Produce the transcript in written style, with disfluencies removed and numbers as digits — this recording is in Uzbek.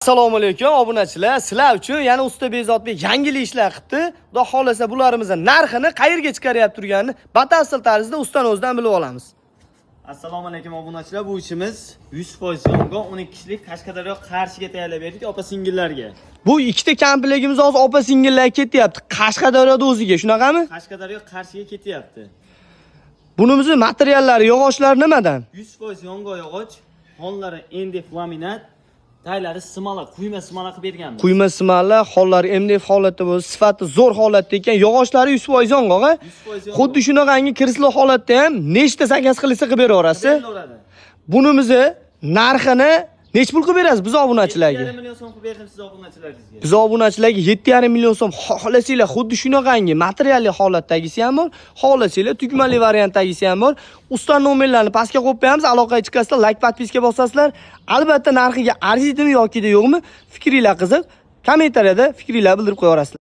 Assalomu alaykum obunachilar. Sizlar uchun yana usta Bezodbek yangilik ishlar qildi. Xudo xolasa bularimizni narxini qayerga chiqaryapti turganini batafsil tarzda ustaning o'zidan bilib olamiz. Assalomu alaykum obunachilar. Bu ishimiz 100% yongon 12 kishilik Qashqadaryo Qarshiga tayyorlab berdik opa-singillarga. Bu ikkita kampirligimiz hozir opa-singillar ketyapti. Qashqadaryoda o'ziga, shunaqami? Qashqadaryo Qarshiga ketyapti. Bunimizni materiallari, yog'ochlari nimadan? 100% yongon yog'och, honlari MDF laminat, taylari simala, quyma simala qilib berganmiz. Quyma simallar, hollari MDF holatda bo'lsa, sifati zo'r holatda ekan, yog'ochlari 100% yong'oq. 100% Xuddi shunaqangi kirsli holatda ham nechta zakaz qilsa qilib beraverasiz. Bunimizni narxini nech pul qilib berasiz biz obunachilarga? 7,5 million so'm qilib berdim siz obunachilaringizga. Biz obunachilarga 7,5 million so'm xohlasanglar, xuddi shunaqangi materialli holatdagisi ham bor, xohlasanglar tugmali variantdagisi ham bor. Usta nomerlarini pastga qo'yib qo'yamiz, aloqaga chiqasizlar, like, podpiska bosasizlar. Albatta narxiga arziymi yoki yo'qmi? Fikringlar qiziq. Kommentariyada fikringlarni bildirib qo'yaverasizlar.